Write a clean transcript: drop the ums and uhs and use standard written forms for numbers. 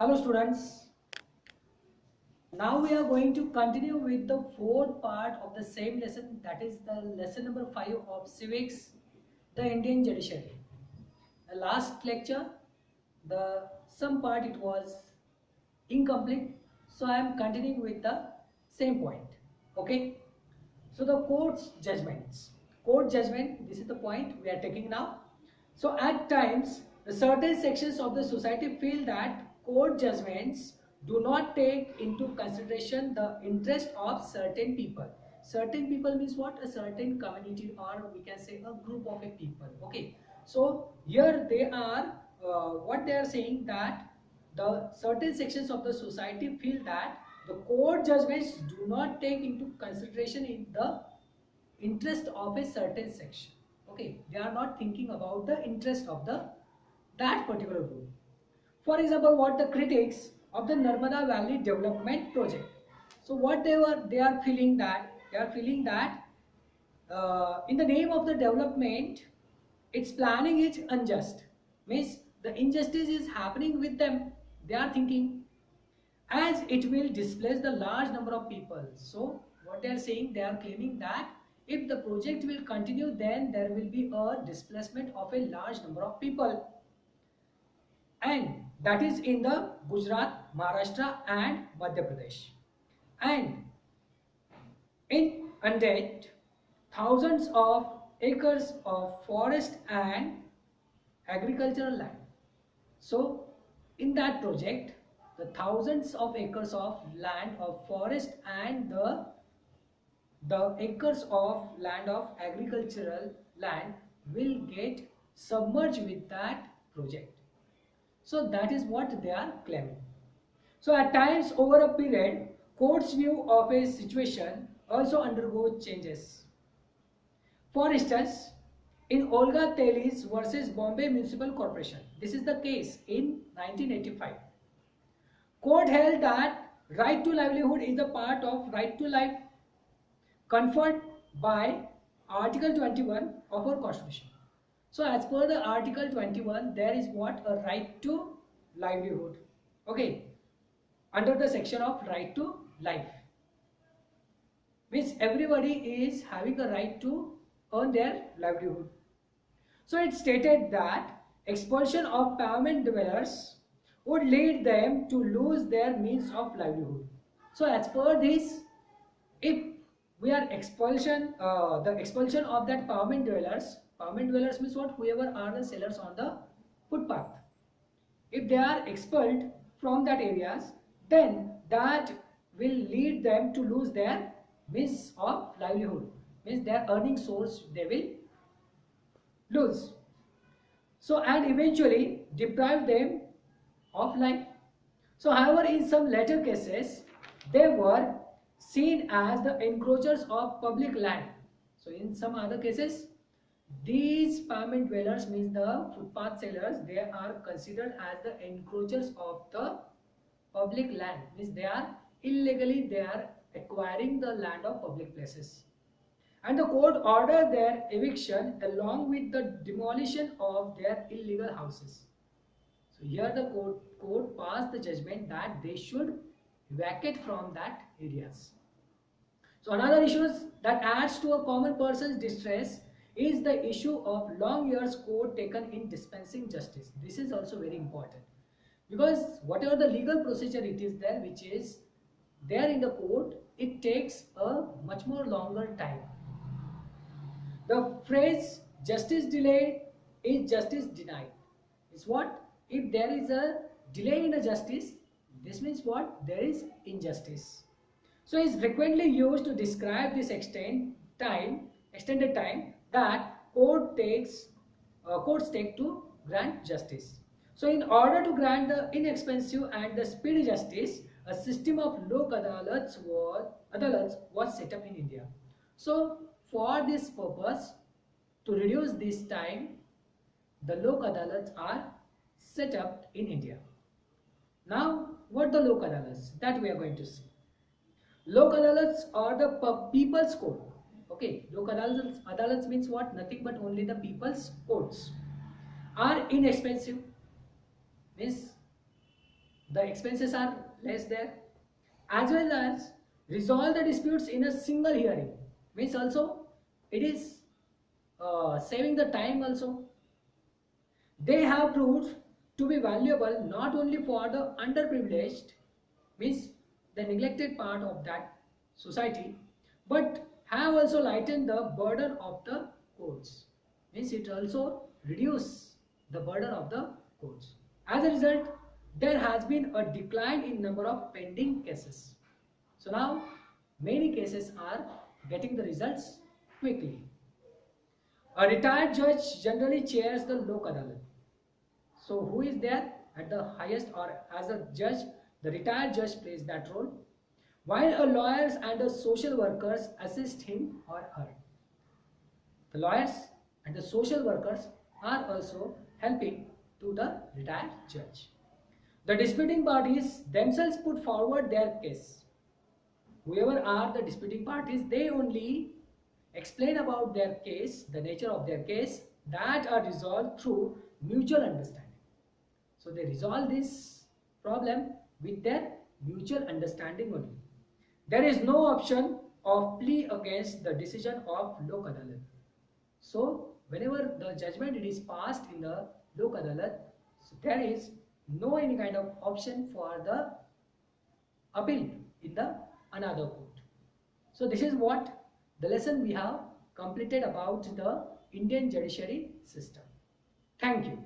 Hello students, now we are going to continue with the fourth part of the same lesson, that is the lesson number 5 of civics, the Indian judiciary. The last lecture, the some part it was incomplete, so I am continuing with the same point. Okay, so the court judgment, this is the point we are taking now. So at times the certain sections of the society feel that court judgments do not take into consideration the interest of certain people means what? A certain community, or we can say a group of a people. Okay, so here they are what they are saying, that the certain sections of the society feel that the court judgments do not take into consideration in the interest of a certain section. Okay, they are not thinking about the interest of the that particular group. For example, what the critics of the Narmada Valley development project, so what they are feeling that in the name of the development, its planning is unjust, means the injustice is happening with them. They are thinking, as it will displace the large number of people. So what they are saying, they are claiming that if the project will continue, then there will be a displacement of a large number of people, and that is in the Gujarat, Maharashtra and Madhya Pradesh. And in Andhra, thousands of acres of forest and agricultural land. So in that project, the thousands of acres of land of forest and the acres of land of agricultural land will get submerged with that project. So that is what they are claiming. So at times over a period, court's view of a situation also undergoes changes. For instance, in Olga Telis versus Bombay Municipal Corporation, this is the case in 1985. Court held that right to livelihood is a part of right to life conferred by Article 21 of our Constitution. So as per the Article 21, there is what? A right to livelihood. Okay, under the section of right to life, means everybody is having a right to earn their livelihood. So it stated that expulsion of pavement dwellers would lead them to lose their means of livelihood. So as per this, if we are the expulsion of that pavement dwellers means what? Whoever are the sellers on the footpath. If they are expelled from that areas, then that will lead them to lose their means of livelihood, means their earning source they will lose. So and eventually deprive them of life. So however, in some later cases, they were seen as the encroachers of public land. So in some other cases, these pavement dwellers, means the footpath sellers, they are considered as the encroachers of the public land, means they are illegally they are acquiring the land of public places. And the court ordered their eviction along with the demolition of their illegal houses. So here the court passed the judgment that they should vacate from that areas. So another issue that adds to a common person's distress is the issue of long years court taken in dispensing justice. This is also very important, because whatever the legal procedure it is there, which is there in the court, it takes a much more longer time. The phrase justice delayed is justice denied is what? If there is a delay in the justice, this means what? There is injustice. So it is frequently used to describe this extended time that courts take to grant justice. So in order to grant the inexpensive and the speedy justice, a system of lok adalats was set up in India. So for this purpose, to reduce this time, the lok adalats are set up in India. Now what the lok adalats, that we are going to see. Lok adalats are the people's court. Okay, lok adalats means what? Nothing but only the people's courts. Are inexpensive, means the expenses are less there, as well as resolve the disputes in a single hearing, means also it is saving the time also. They have proved to be valuable not only for the underprivileged, means the neglected part of that society, but have also lightened the burden of the courts, means it also reduce the burden of the courts. As a result, there has been a decline in number of pending cases. So now many cases are getting the results quickly. A retired judge generally chairs the Lok Adalat. So who is there at the highest, or as a judge, the retired judge plays that role, while a lawyers and the social workers assist him or her. The lawyers and the social workers are also helping to the retired judge. The disputing parties themselves put forward their case. Whoever are the disputing parties, they only explain about their case, the nature of their case, that are resolved through mutual understanding. So they resolve this problem with their mutual understanding only. There is no option of plea against the decision of Lok Adalat. So whenever the judgment it is passed in the Lok Adalat, so there is no any kind of option for the appeal in the another court. So this is what the lesson we have completed about the Indian judiciary system. Thank you.